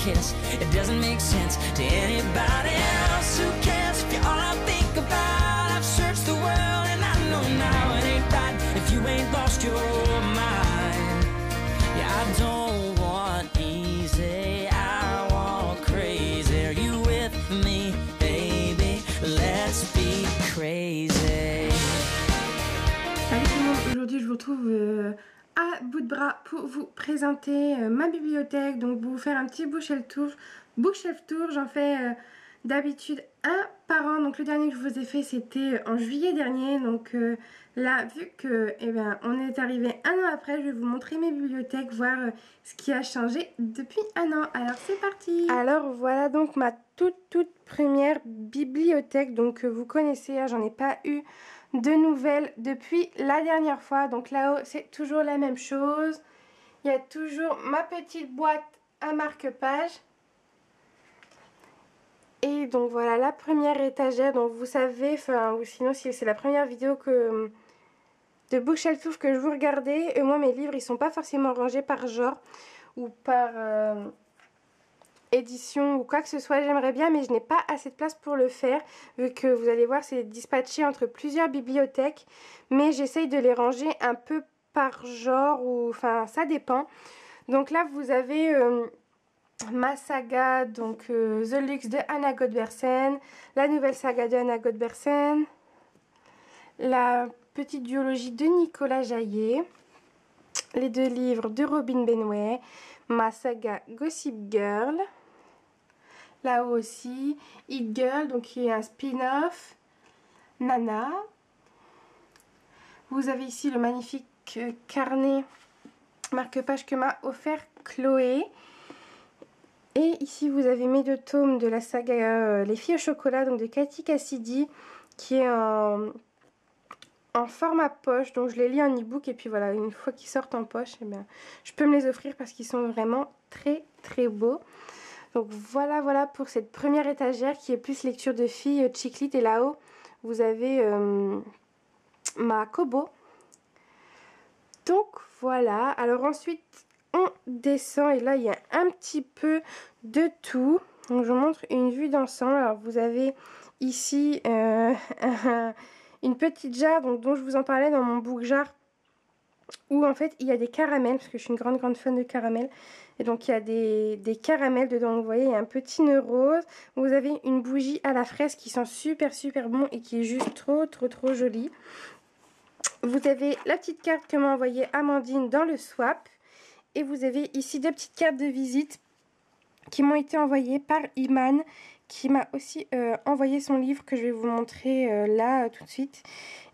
kiss. It doesn't make sense to anybody else. Who cares if you're all I think about? I've searched the world and I know now it ain't right if you ain't lost your mind. Yeah, I don't want easy, I want crazy. Are you with me, baby? Let's be crazy. Salut tout le monde, aujourd'hui je vous retrouve à bout de bras pour vous présenter ma bibliothèque, donc vous faire un petit bookshelf tour. J'en fais d'habitude un par an, donc le dernier que je vous ai fait c'était en juillet dernier, donc là vu que on est arrivé un an après, je vais vous montrer mes bibliothèques, voir ce qui a changé depuis un an. Alors c'est parti. Alors voilà donc ma toute première bibliothèque, donc vous connaissez, hein, j'en ai pas eu de nouvelles depuis la dernière fois. Donc là-haut c'est toujours la même chose, il y a toujours ma petite boîte à marque-page. Et donc voilà la première étagère, donc vous savez, enfin ou sinon si c'est la première vidéo de Bookshelf Tour que je vous regardais, et moi mes livres ils sont pas forcément rangés par genre ou par édition ou quoi que ce soit. J'aimerais bien mais je n'ai pas assez de place pour le faire, vu que vous allez voir c'est dispatché entre plusieurs bibliothèques, mais j'essaye de les ranger un peu par genre, ou enfin ça dépend. Donc là vous avez ma saga, donc The Luxe de Anna Godbersen, la nouvelle saga de Anna Godbersen, la petite duologie de Nicolas Jaillet, les deux livres de Robin Benway, ma saga Gossip Girl, là aussi It Girl, donc qui est un spin-off, Nana. Vous avez ici le magnifique carnet marque-page que m'a offert Chloé. Et ici vous avez mes deux tomes de la saga Les filles au chocolat, donc de Cathy Cassidy, qui est en format poche, donc je les lis en e-book, et puis voilà, une fois qu'ils sortent en poche, eh bien, je peux me les offrir parce qu'ils sont vraiment très beaux. Donc voilà pour cette première étagère qui est plus lecture de filles, chick lit, et là-haut vous avez ma Kobo. Donc voilà, alors ensuite on descend et là il y a un petit peu de tout. Donc je vous montre une vue d'ensemble. Alors vous avez ici une petite jarre, donc, dont je vous en parlais dans mon book jar, où en fait il y a des caramels, parce que je suis une grande fan de caramel, et donc il y a des caramels dedans. Donc, vous voyez, il y a un petit nœud rose. Vous avez une bougie à la fraise qui sent super bon et qui est juste trop jolie. Vous avez la petite carte que m'a envoyée Amandine dans le swap. Et vous avez ici deux petites cartes de visite qui m'ont été envoyées par Iman, qui m'a aussi envoyé son livre que je vais vous montrer là tout de suite,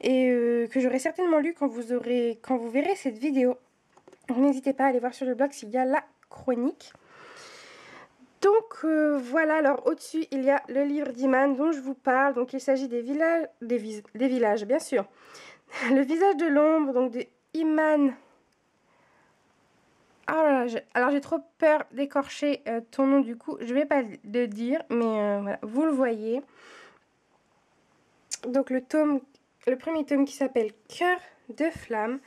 et que j'aurai certainement lu quand vous verrez cette vidéo. N'hésitez pas à aller voir sur le blog s'il y a la chronique. Donc voilà, alors au-dessus il y a le livre d'Iman dont je vous parle. Donc il s'agit des villages bien sûr. Le visage de l'ombre, donc de Iman. Alors j'ai trop peur d'écorcher ton nom, du coup je vais pas le dire, mais voilà, vous le voyez. Donc le premier tome qui s'appelle Cœur de flamme.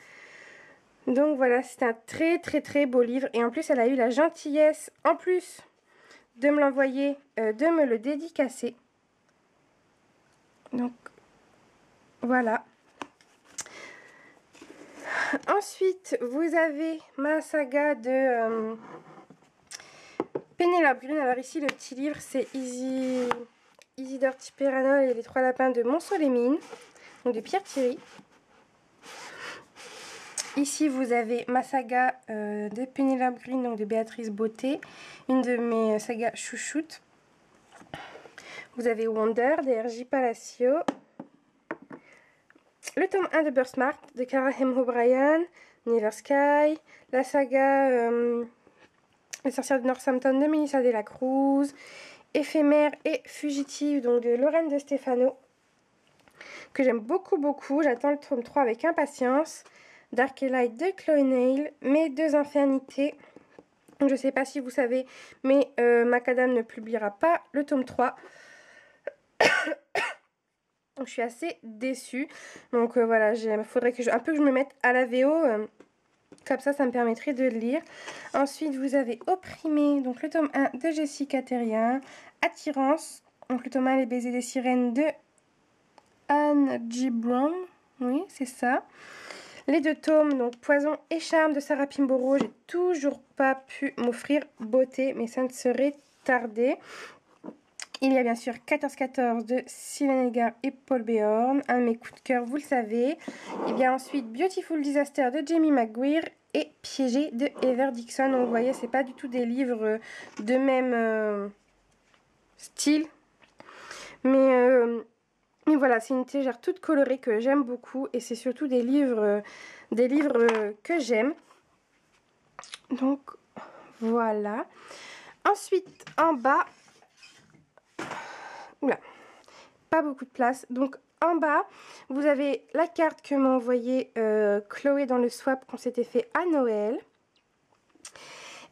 Donc voilà, c'est un très beau livre, et en plus elle a eu la gentillesse en plus de me l'envoyer, de me le dédicacer. Donc voilà. Ensuite, vous avez ma saga de Pénélope Green. Alors ici, le petit livre, c'est Isidore Tiperanol et les trois lapins de Montceau-les-Mines, donc de Pierre Thierry. Ici, vous avez ma saga de Pénélope Green, donc de Béatrice Beauté, une de mes sagas chouchoutes. Vous avez Wonder de R.J. Palacio. Le tome 1 de Birthmark de Cara M. O'Brien, Never Sky, la saga Les sorcières de Northampton de Melissa de la Cruz, Éphémère et Fugitive, donc de Lorraine de Stefano, que j'aime beaucoup. J'attends le tome 3 avec impatience. Dark et Light de Chloé Neil, Mes deux infernités. Je ne sais pas si vous savez, mais Macadam ne publiera pas le tome 3. Donc je suis assez déçue. Donc voilà, il faudrait que je me mette à la VO Comme ça me permettrait de le lire. Ensuite, vous avez Opprimé, donc le tome 1 de Jessica Terrien. Attirance, donc le tome 1 Les baisers des sirènes de Anne G. Brown. Oui, c'est ça. Les 2 tomes, donc Poison et Charme de Sarah Pinborough. J'ai toujours pas pu m'offrir Beauté, mais ça ne serait tardé. Il y a bien sûr 14-14 de Sylvain Edgar et Paul Béorn, un de mes coups de cœur, vous le savez. Il y a ensuite Beautiful Disaster de Jamie McGuire et Piégé de Heather Dixon. Donc vous voyez, c'est pas du tout des livres de même style. Mais voilà, c'est une étagère toute colorée que j'aime beaucoup. Et c'est surtout des livres que j'aime. Donc voilà. Ensuite, en bas... Oula, pas beaucoup de place. Donc en bas, vous avez la carte que m'a envoyée Chloé dans le swap qu'on s'était fait à Noël.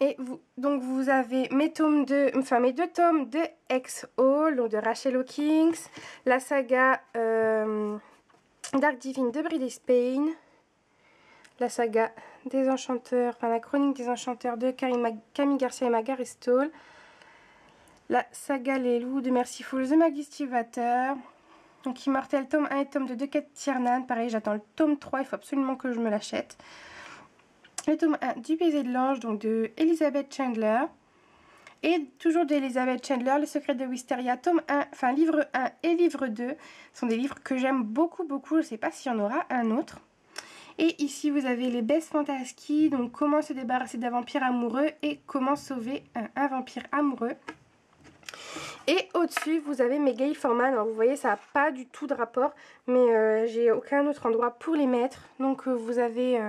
Et donc vous avez mes 2 tomes de X-Hall, donc de Rachel Hawkins, la saga Dark Divine de Bridie Spain, la saga des enchanteurs, la chronique des enchanteurs de Camille Garcia et Margaret Stoll, la saga Les loups de Merciful de Maggie Stiefvater, donc Immortel tome 1 et tome 2 de Kate Tiernan. Pareil, j'attends le tome 3, il faut absolument que je me l'achète. Le tome 1 du baiser de l'ange, donc de Elizabeth Chandler. Et toujours d'Elizabeth Chandler, Les secrets de Wisteria, tome 1, livre 1 et livre 2 sont des livres que j'aime beaucoup, beaucoup. Je ne sais pas s'il y en aura un autre. Et ici, vous avez les Best Fantasky, donc comment se débarrasser d'un vampire amoureux et comment sauver un vampire amoureux. Et au-dessus, vous avez mes Gail Forman. Alors, vous voyez, ça n'a pas du tout de rapport, mais j'ai aucun autre endroit pour les mettre. Donc, vous avez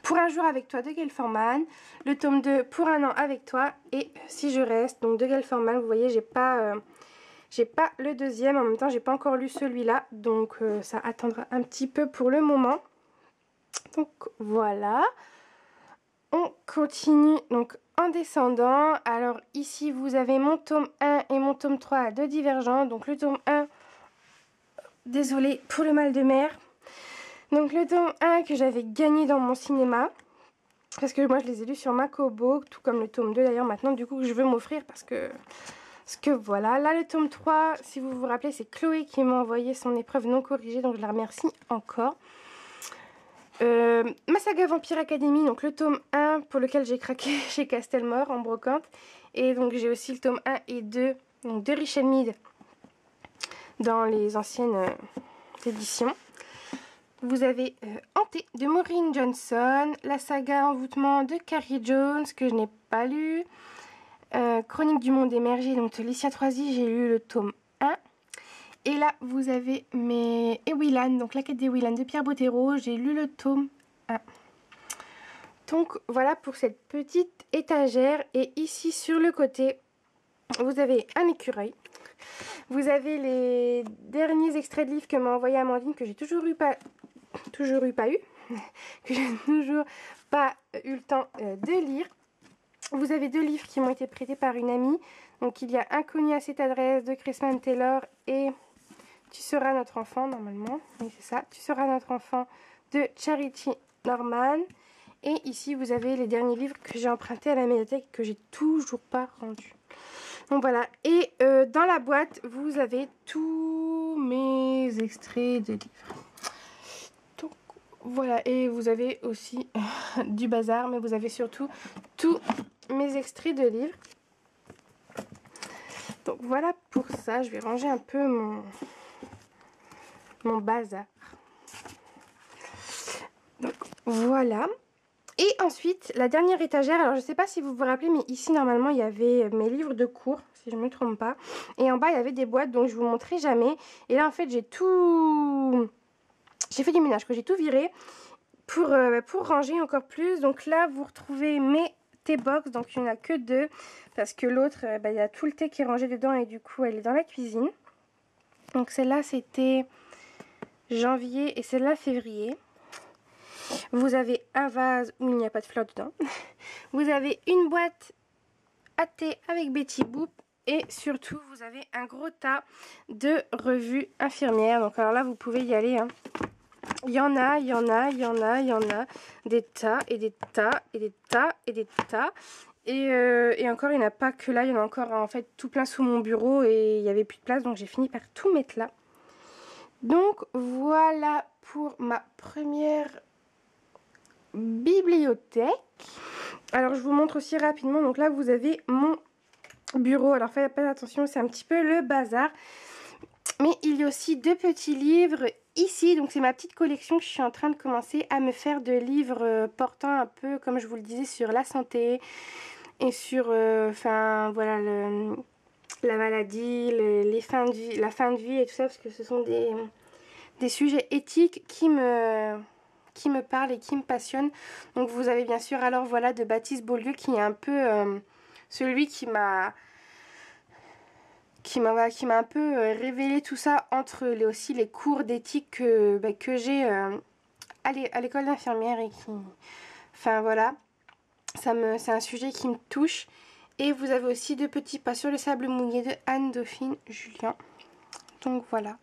Pour un jour avec toi de Gail Forman, le tome 2 Pour un an avec toi et Si je reste, donc de Gail Forman. Vous voyez, j'ai pas le deuxième. En même temps, j'ai pas encore lu celui-là, donc ça attendra un petit peu pour le moment. Donc, voilà. On continue donc en descendant. Alors ici vous avez mon tome 1 et mon tome 3 de Divergent. Donc le tome 1, désolé pour le mal de mer. Donc le tome 1 que j'avais gagné dans mon cinéma. Parce que moi je les ai lus sur Makobo, tout comme le tome 2 d'ailleurs maintenant du coup que je veux m'offrir parce que voilà. Là le tome 3, si vous vous rappelez, c'est Chloé qui m'a envoyé son épreuve non corrigée, donc je la remercie encore. Ma saga Vampire Academy, donc le tome 1 pour lequel j'ai craqué chez Castelmore en brocante. Et donc j'ai aussi le tome 1 et 2 donc de Richel Mead dans les anciennes éditions. Vous avez Hanté de Maureen Johnson, la saga Envoûtement de Carrie Jones que je n'ai pas lu, Chronique du monde émergé donc de Licia Troisi, j'ai lu le tome 1. Et là, vous avez mes Ewilan, donc la quête des Ewilan de Pierre Bottero. J'ai lu le tome 1. Donc, voilà pour cette petite étagère. Et ici, sur le côté, vous avez un écureuil. Vous avez les derniers extraits de livres que m'a envoyé Amandine, que j'ai toujours eu pas eu le temps de lire. Vous avez 2 livres qui m'ont été prêtés par une amie. Donc, il y a Inconnu à cette adresse de Chrisman Taylor et... Tu seras notre enfant, normalement. Oui, c'est ça. Tu seras notre enfant de Charity Norman. Et ici, vous avez les derniers livres que j'ai empruntés à la médiathèque et que j'ai toujours pas rendus. Donc voilà. Et dans la boîte, vous avez tous mes extraits de livres. Donc voilà. Et vous avez aussi du bazar, mais vous avez surtout tous mes extraits de livres. Donc voilà pour ça. Je vais ranger un peu mon bazar. Donc voilà. Et ensuite la dernière étagère, alors je sais pas si vous vous rappelez, mais ici normalement il y avait mes livres de cours si je me trompe pas, et en bas il y avait des boîtes, donc je vous montrerai jamais. Et là en fait j'ai fait du ménage, que j'ai tout viré pour ranger encore plus. Donc là vous retrouvez mes thé box, donc il n'y en a que 2 parce que l'autre il y a tout le thé qui est rangé dedans et du coup elle est dans la cuisine. Donc celle-là c'était janvier et celle-là février. Vous avez un vase où il n'y a pas de fleurs dedans. Vous avez une boîte à thé avec Betty Boop. Et surtout, vous avez un gros tas de revues infirmières. Donc alors là, vous pouvez y aller. Hein. Il y en a, il y en a, il y en a, il y en a. Des tas et des tas et des tas et des tas. Et encore, il n'y en a pas que là. Il y en a encore en fait tout plein sous mon bureau. Et il n'y avait plus de place. Donc j'ai fini par tout mettre là. Donc voilà pour ma première bibliothèque. Alors je vous montre aussi rapidement. Donc là vous avez mon bureau. Alors faites pas attention, c'est un petit peu le bazar. Mais il y a aussi deux petits livres ici. Donc c'est ma petite collection que je suis en train de commencer à me faire de livres portant un peu, comme je vous le disais, sur la santé et sur enfin voilà la maladie, les fins de vie, la fin de vie et tout ça, parce que ce sont des sujets éthiques qui me parlent et qui me passionnent. Donc vous avez bien sûr alors voilà de Baptiste Beaulieu qui est un peu celui qui m'a un peu révélé tout ça entre aussi les cours d'éthique que j'ai à l'école d'infirmière et qui, enfin voilà, c'est un sujet qui me touche. Et vous avez aussi deux petits pas sur le sable mouillé de Anne-Dauphine Julien. Donc voilà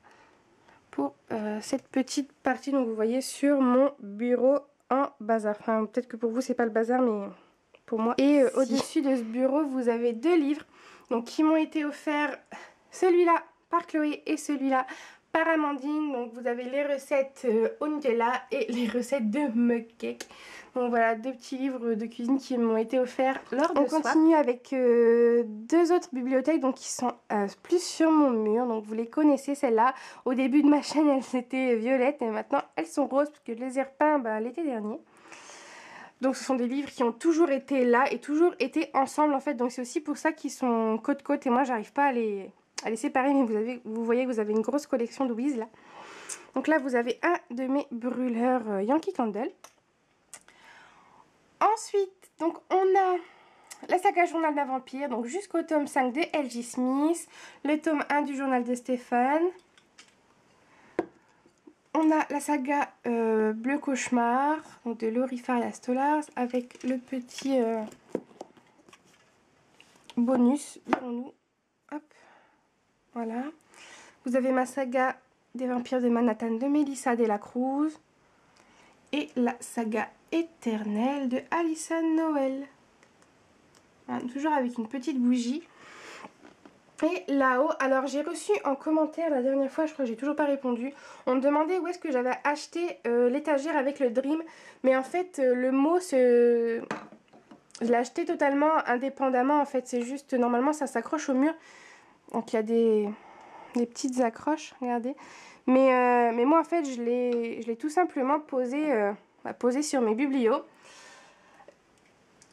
pour cette petite partie. Donc vous voyez sur mon bureau en bazar. Enfin peut-être que pour vous c'est pas le bazar, mais pour moi. Et au-dessus de ce bureau vous avez deux livres donc qui m'ont été offerts, celui-là par Chloé et celui-là par Amandine. Donc vous avez les recettes au Nutella et les recettes de mug cake. Donc voilà, deux petits livres de cuisine qui m'ont été offerts lors de swap. On continue avec deux autres bibliothèques donc qui sont plus sur mon mur. Donc vous les connaissez, celles-là. Au début de ma chaîne, elles étaient violettes et maintenant elles sont roses parce que je les ai repeints l'été dernier. Donc ce sont des livres qui ont toujours été là et toujours été ensemble en fait. Donc c'est aussi pour ça qu'ils sont côte-côte et moi j'arrive pas à les séparer. Mais vous voyez que vous avez une grosse collection de Wiz là. Donc là vous avez un de mes brûleurs Yankee Candle. Ensuite, donc on a la saga Journal d'un vampire, donc jusqu'au tome 5 de L.J. Smith, le tome 1 du journal de Stéphane. On a la saga Bleu Cauchemar, donc de Laurie Faria Stollars, avec le petit bonus, dirons-nous. Hop, voilà. Vous avez ma saga des vampires de Manhattan de Melissa de la Cruz. Et la saga éternelle de Alison Noël. Voilà, toujours avec une petite bougie. Et là-haut, alors j'ai reçu en commentaire la dernière fois, je crois que j'ai toujours pas répondu. On me demandait où est-ce que j'avais acheté l'étagère avec le Dream. Mais en fait, le mot, je l'ai acheté totalement indépendamment. En fait, c'est juste, normalement, ça s'accroche au mur. Donc il y a des petites accroches, regardez. Mais moi, en fait, je l'ai tout simplement posé sur mes biblios.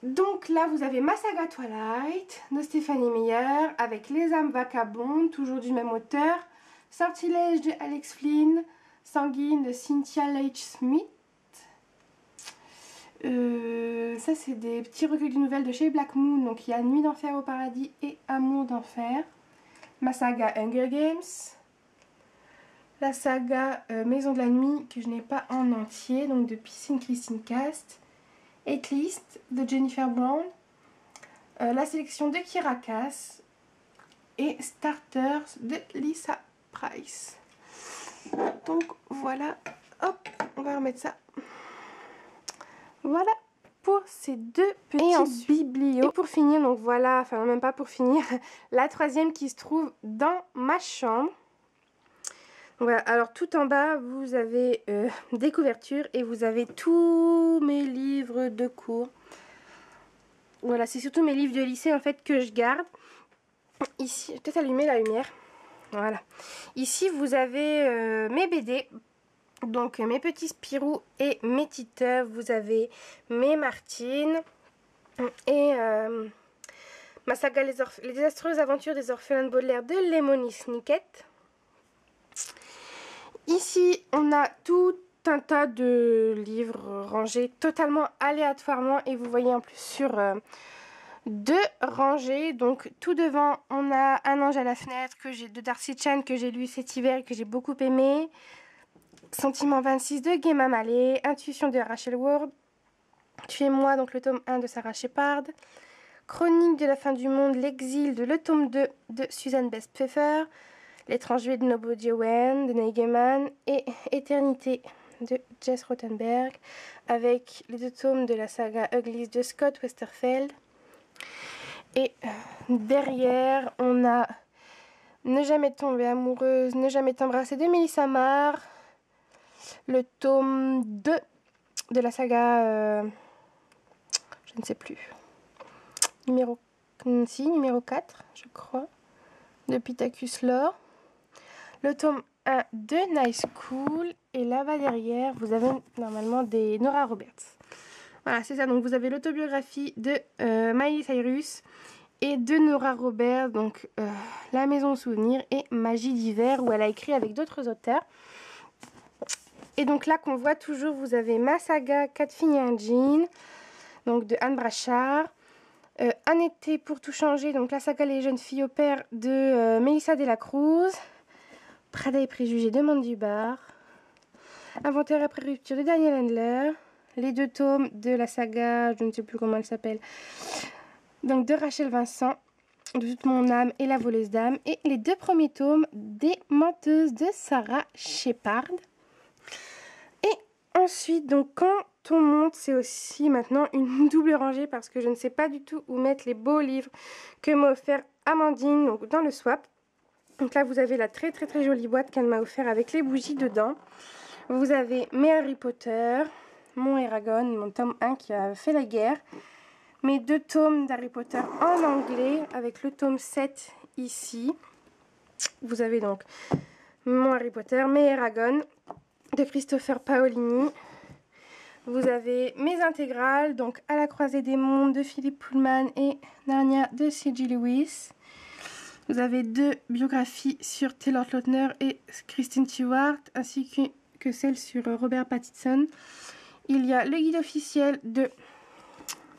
Donc là, vous avez ma saga Twilight de Stéphanie Meyer avec Les âmes vagabondes, toujours du même auteur. Sortilège de Alex Flynn, Sanguine de Cynthia Leitch Smith. Ça, c'est des petits recueils de nouvelles de chez Black Moon. Donc il y a Nuit d'enfer au paradis et Amour d'enfer. Ma saga Hunger Games. La saga Maison de la nuit que je n'ai pas en entier, donc de Piscine Christine Cast. At Least de Jennifer Brown. La sélection de Kira Cass. Et Starters de Lisa Price. Donc voilà, hop, on va remettre ça. Voilà pour ces deux petits biblios. Et pour finir, donc voilà, enfin même pas pour finir, la troisième qui se trouve dans ma chambre. Voilà, alors tout en bas, vous avez des couvertures et vous avez tous mes livres de cours. Voilà, c'est surtout mes livres de lycée en fait que je garde. Ici, je vais peut-être allumer la lumière. Voilà. Ici, vous avez mes BD. Donc, mes petits Spirou et mes Titeuf. Vous avez mes Martine. Et ma saga Les désastreuses aventures des orphelins de Baudelaire de Lemony Snicket. Ici, on a tout un tas de livres rangés totalement aléatoirement. Et vous voyez en plus sur deux rangées. Donc, tout devant, on a Un ange à la fenêtre de Darcy Chan que j'ai lu cet hiver et que j'ai beaucoup aimé. Sentiment 26 de Guéma Mallet. Intuition de Rachel Ward. Tu es moi, donc le tome 1 de Sarah Shepard. Chronique de la fin du monde, l'exil le tome 2 de Suzanne Best Pfeffer. L'étranger de Nobody Owen de Neil Gaiman et Éternité de Jess Rothenberg, avec les 2 tomes de la saga Uglies de Scott Westerfeld. Et derrière, on a Ne jamais tomber amoureuse, Ne jamais t'embrasser de Melissa Marr, le tome 2 de la saga, je ne sais plus, numéro 4, je crois, de Pittacus Lore, le tome 1 de Nice School, et là-bas derrière, vous avez normalement des Nora Roberts. Voilà, c'est ça, donc vous avez l'autobiographie de Miley Cyrus et de Nora Roberts, donc La Maison au Souvenir et Magie d'hiver, où elle a écrit avec d'autres auteurs. Et donc là qu'on voit toujours, vous avez ma saga 4 filles et un jean, donc de Anne Brachard. Un été pour tout changer, donc la saga Les jeunes filles au père de Melissa de la Cruz. Prada et préjugés de Mandy Barr. Inventaire après rupture de Daniel Handler. Les 2 tomes de la saga, je ne sais plus comment elle s'appelle, donc de Rachel Vincent, De toute mon âme et La voleuse d'âme. Et les 2 premiers tomes des Menteuses de Sarah Shepard. Et ensuite, donc quand on monte, c'est aussi maintenant une double rangée parce que je ne sais pas du tout où mettre les beaux livres que m'a offert Amandine, donc dans le swap. Donc là, vous avez la très jolie boîte qu'elle m'a offert avec les bougies dedans. Vous avez mes Harry Potter, mon Eragon, mon tome 1 qui a fait la guerre, mes 2 tomes d'Harry Potter en anglais avec le tome 7 ici. Vous avez donc mon Harry Potter, mes Eragon de Christopher Paolini. Vous avez mes intégrales, donc À la croisée des mondes de Philippe Pullman et Narnia de C.G. Lewis. Vous avez 2 biographies sur Taylor Lautner et Kristen Stewart, ainsi que celle sur Robert Pattinson. Il y a le guide officiel de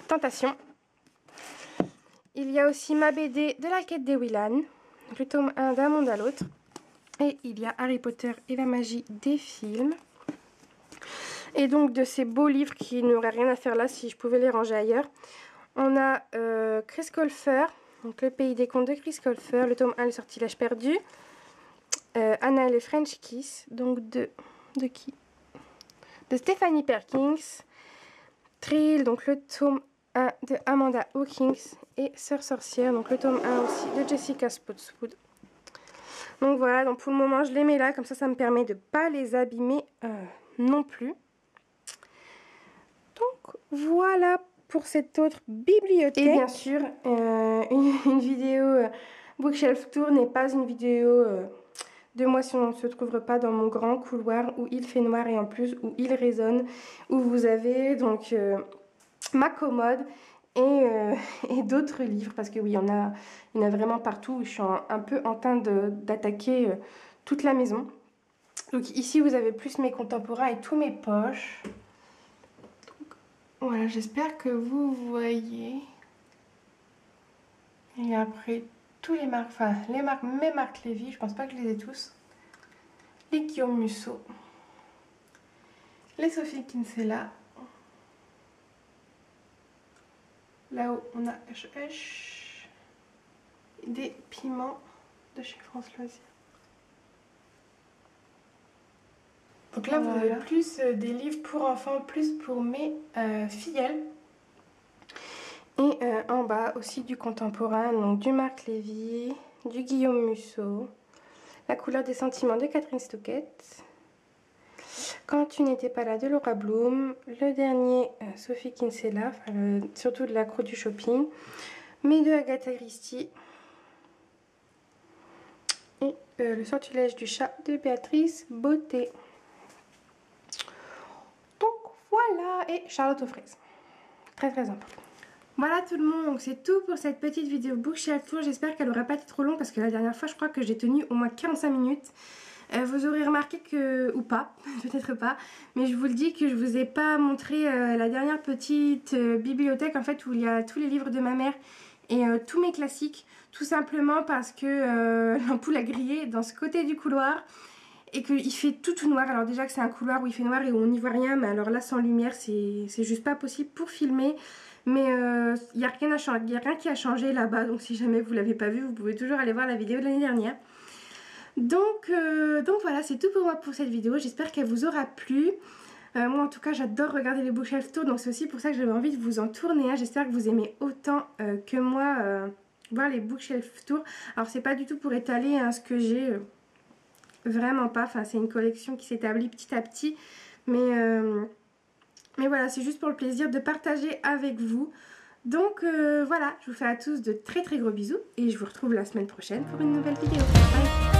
Tentation. Il y a aussi ma BD de la quête des Willan, le tome 1 d'un monde à l'autre. Et il y a Harry Potter et la magie des films. Et donc de ces beaux livres qui n'auraient rien à faire là si je pouvais les ranger ailleurs. On a Chris Colfer, donc Le pays des contes de Chris Colfer, le tome 1, Le sortilège perdu. Anna et le French Kiss, donc de qui? De Stephanie Perkins. Thrill, donc le tome 1 de Amanda Hawkins. Et Sœur sorcière, donc le tome 1 aussi de Jessica Spotswood. Donc voilà, donc pour le moment je les mets là, comme ça me permet de ne pas les abîmer non plus. Donc voilà pour cette autre bibliothèque. Et bien sûr, une vidéo Bookshelf Tour n'est pas une vidéo de moi si on ne se trouve pas dans mon grand couloir où il fait noir et en plus où il résonne, où vous avez donc ma commode et d'autres livres, parce que oui, il y en a vraiment partout. Je suis un peu en train d'attaquer toute la maison. Donc ici, vous avez plus mes contemporains et tous mes poches. Donc, voilà, j'espère que vous voyez. Et après, tous les marques, enfin les marques, mes marques Lévy, je pense pas que je les ai tous. Les Guillaume Musso. Les Sophie Kinsella. Là-haut, on a H&H, des piments de chez France Loisirs. Donc là, vous avez plus des livres pour enfants, plus pour mes filleuls. Et en bas aussi du contemporain, donc du Marc Lévy, du Guillaume Musso, La couleur des sentiments de Catherine Stockett, Quand tu n'étais pas là de Laura Bloom, le dernier Sophie Kinsella, surtout de l'accro du shopping, mes 2 Agatha Christie et Le sortilège du chat de Béatrice Beauté. Donc voilà, et Charlotte aux fraises, très important. Voilà tout le monde, donc c'est tout pour cette petite vidéo Bookshelf Tour. J'espère qu'elle n'aura pas été trop longue parce que la dernière fois je crois que j'ai tenu au moins 45 minutes. Vous aurez remarqué que, ou pas, peut-être pas, mais je vous le dis que je vous ai pas montré la dernière petite bibliothèque en fait où il y a tous les livres de ma mère et tous mes classiques, tout simplement parce que l'ampoule a grillé dans ce côté du couloir et qu'il fait tout noir. Alors déjà que c'est un couloir où il fait noir et où on n'y voit rien, mais alors là sans lumière c'est juste pas possible pour filmer. Mais il n'y a rien à changer, il n'y a rien qui a changé là-bas, donc si jamais vous ne l'avez pas vu, vous pouvez toujours aller voir la vidéo de l'année dernière. Donc voilà, c'est tout pour moi pour cette vidéo. J'espère qu'elle vous aura plu. Moi en tout cas j'adore regarder les bookshelf tours, donc c'est aussi pour ça que j'avais envie de vous en tourner. J'espère que vous aimez autant que moi voir les bookshelf tours. Alors c'est pas du tout pour étaler ce que j'ai, vraiment pas. Enfin c'est une collection qui s'établit petit à petit. Mais voilà, c'est juste pour le plaisir de partager avec vous. Donc voilà, je vous fais à tous de très très gros bisous et je vous retrouve la semaine prochaine pour une nouvelle vidéo. Bye!